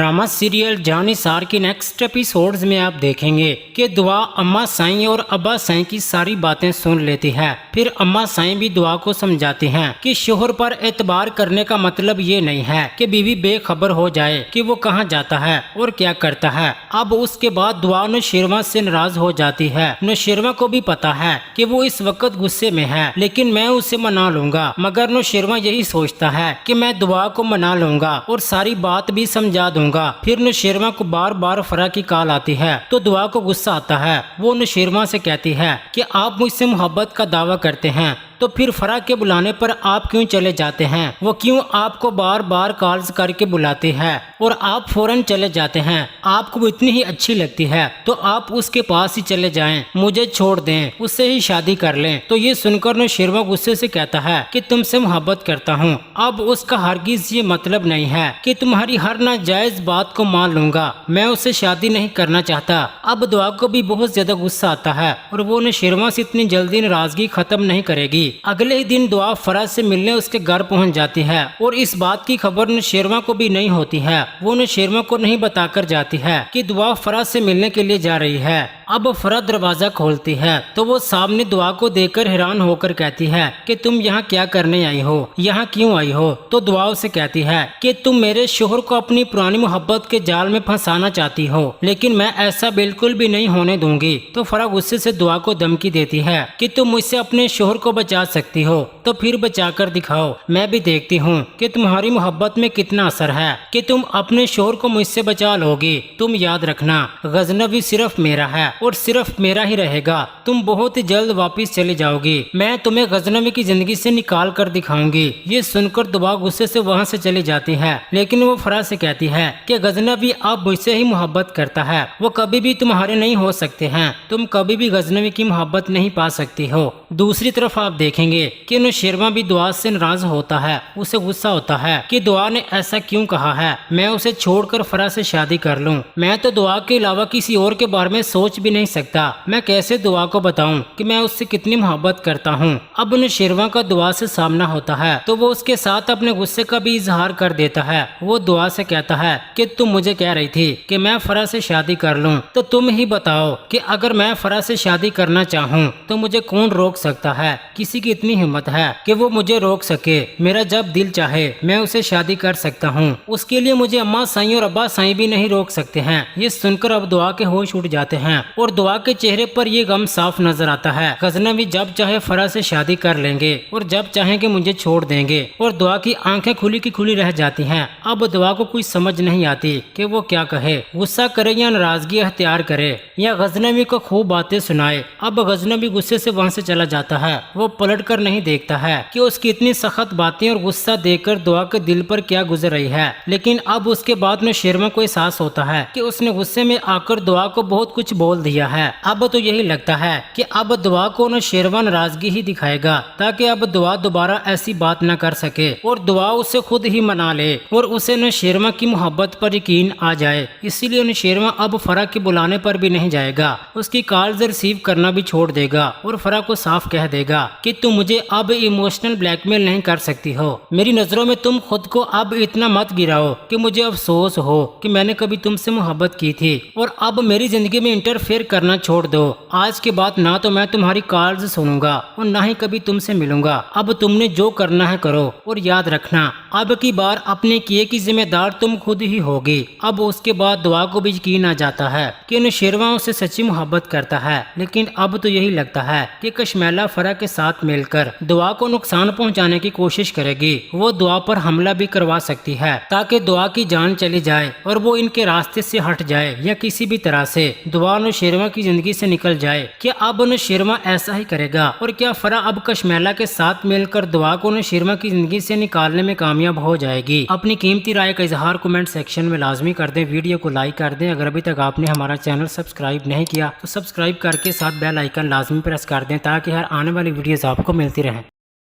Drama serial जान निसार के next episodes में आप देखेंगे कि दुआ अम्मा साईं और अब्बा साईं की सारी बातें सुन लेती है। फिर अम्मा साईं भी दुआ को समझाती हैं कि शोहर पर एतबार करने का मतलब ये नहीं है कि बीवी बेखबर हो जाए कि वो कहाँ जाता है और क्या करता है। अब उसके बाद दुआ नौशेरवां से नाराज हो जाती है। नौशेरवां को भी पता है कि वो इस वक्त गुस्से में है, लेकिन मैं उसे मना लूंगा। मगर नौशेरवां यही सोचता है कि मैं दुआ को मना लूंगा और सारी बात भी समझा दूंगा। फिर नौशेरवां को बार बार फरा की कॉल आती है तो दुआ को गुस्सा आता है। वो नौशेरवां से कहती है कि आप मुझसे मोहब्बत का दावा करते हैं तो फिर फरा के बुलाने पर आप क्यों चले जाते हैं? वो क्यों आपको बार बार कॉल्स करके बुलाती है और आप फौरन चले जाते हैं? आपको वो इतनी ही अच्छी लगती है तो आप उसके पास ही चले जाएं, मुझे छोड़ दें, उससे ही शादी कर लें। तो ये सुनकर नौशेरवां गुस्से से कहता है कि तुमसे मोहब्बत करता हूँ। अब उसका हरगिज ये मतलब नहीं है कि तुम्हारी हर नाजायज बात को मान लूंगा, मैं उससे शादी नहीं करना चाहता। अब दुआ को भी बहुत ज्यादा गुस्सा आता है और वो नौशेरवां से इतनी जल्दी नाराजगी खत्म नहीं करेगी। अगले ही दिन दुआ फराज से मिलने उसके घर पहुंच जाती है और इस बात की खबर नौशेरवां को भी नहीं होती है। वो नौशेरवां को नहीं बताकर जाती है कि दुआ फराज से मिलने के लिए जा रही है। अब फरा दरवाजा खोलती है तो वो सामने दुआ को देखकर हैरान होकर कहती है कि तुम यहाँ क्या करने आई हो, यहाँ क्यों आई हो? तो दुआ उसे कहती है कि तुम मेरे शोहर को अपनी पुरानी मोहब्बत के जाल में फंसाना चाहती हो, लेकिन मैं ऐसा बिल्कुल भी नहीं होने दूंगी। तो फरा गुस्से से दुआ को धमकी देती है कि तुम मुझसे अपने शोहर को बचा सकती हो तो फिर बचा कर दिखाओ, मैं भी देखती हूँ कि तुम्हारी मोहब्बत में कितना असर है कि तुम अपने शोहर को मुझसे बचा लोगी। तुम याद रखना, गजनवी सिर्फ मेरा है और सिर्फ मेरा ही रहेगा। तुम बहुत ही जल्द वापस चली जाओगी, मैं तुम्हें गजनवी की जिंदगी से निकाल कर दिखाऊंगी। ये सुनकर दुआ गुस्से से वहाँ से चली जाती है, लेकिन वो फरा से कहती है कि गजनवी अब मुझसे ही मोहब्बत करता है, वो कभी भी तुम्हारे नहीं हो सकते हैं, तुम कभी भी गजनवी की मोहब्बत नहीं पा सकती हो। दूसरी तरफ आप देखेंगे कि नौशेरवां भी दुआ से नाराज होता है, उसे गुस्सा होता है कि दुआ ने ऐसा क्यों कहा है, मैं उसे छोड़कर फरा से शादी कर लूं। मैं तो दुआ के अलावा किसी और के बारे में सोच भी नहीं सकता, मैं कैसे दुआ को बताऊं कि मैं उससे कितनी मोहब्बत करता हूं। अब नौशेरवां का दुआ से सामना होता है तो वो उसके साथ अपने गुस्से का भी इजहार कर देता है। वो दुआ से कहता है कि तुम मुझे कह रही थी कि मैं फरा से शादी कर लूं, तो तुम ही बताओ कि अगर मैं फरा से शादी करना चाहूं तो मुझे कौन रोक सकता है? किसी की इतनी हिम्मत है कि वो मुझे रोक सके? मेरा जब दिल चाहे मैं उसे शादी कर सकता हूँ, उसके लिए मुझे अम्मा साईं और अब्बा साईं भी नहीं रोक सकते हैं। ये सुनकर अब दुआ के होश उड़ जाते हैं और दुआ के चेहरे पर ये गम साफ नजर आता है। गजनवी जब चाहे फरा से शादी कर लेंगे और जब चाहेंगे मुझे छोड़ देंगे। और दुआ की आंखें खुली की खुली रह जाती हैं। अब दुआ को कुछ समझ नहीं आती कि वो क्या कहे, गुस्सा करे या नाराजगी अख्तियार करे या गजनवी को खूब बातें सुनाए। अब गजनवी गुस्से से वहाँ से चला जाता है। वो पलट कर नहीं देखता है कि उसकी इतनी सख्त बातें और गुस्सा देखकर दुआ के दिल पर क्या गुजर रही है। लेकिन अब उसके बाद नौशेरवां को एहसास होता है कि उसने गुस्से में आकर दुआ को बहुत कुछ बोल दिया है। अब तो यही लगता है कि अब दुआ को नौशेरवां नाराजगी ही दिखाएगा ताकि अब दुआ दोबारा ऐसी बात न कर सके और दुआ उसे खुद ही मना ले और उसे नौशेरवां की मोहब्बत पर यकीन आ जाए। इसीलिए नौशेरवां अब फरा के बुलाने पर भी नहीं जाएगा, उसकी कॉल्स रिसीव करना भी छोड़ देगा और फरा को साफ कह देगा कि तुम मुझे अब इमोशनल ब्लैकमेल नहीं कर सकती हो। मेरी नजरों में तुम खुद को अब इतना मत गिराओ कि मुझे अफसोस हो कि मैंने कभी तुमसे मोहब्बत की थी और अब मेरी जिंदगी में इंटरफेयर करना छोड़ दो। आज के बाद ना तो मैं तुम्हारी कॉल्स सुनूंगा और ना ही कभी तुमसे मिलूंगा। अब तुमने जो करना है करो और याद रखना अब की बार अपने किए की जिम्मेदार तुम खुद ही होगी। अब उसके बाद दुआ को भी यकीन आ जाता है कि नौशेरवां उससे सच्ची मोहब्बत करता है, लेकिन अब तो यही लगता है कि कशमेला फरा के साथ मिलकर दुआ को नुकसान पहुंचाने की कोशिश करेगी। वो दुआ पर हमला भी करवा सकती है ताकि दुआ की जान चली जाए और वो इनके रास्ते से हट जाए या किसी भी तरह से दुआ नौशेरवां की जिंदगी से निकल जाए। क्या अब नौशेरवां ऐसा ही करेगा और क्या फरा अब कशमेला के साथ मिलकर दुआ को नौशेरवां की जिंदगी से निकालने में कामयाब हो जाएगी? अपनी कीमती राय का इजहार कमेंट सेक्शन में लाजमी कर दें, वीडियो को लाइक कर दें। अगर अभी तक आपने हमारा चैनल सब्सक्राइब नहीं किया तो सब्सक्राइब करके साथ बेल आइकन लाजमी प्रेस कर दें ताकि हर आने वाली वीडियोस आपको मिलती रहें।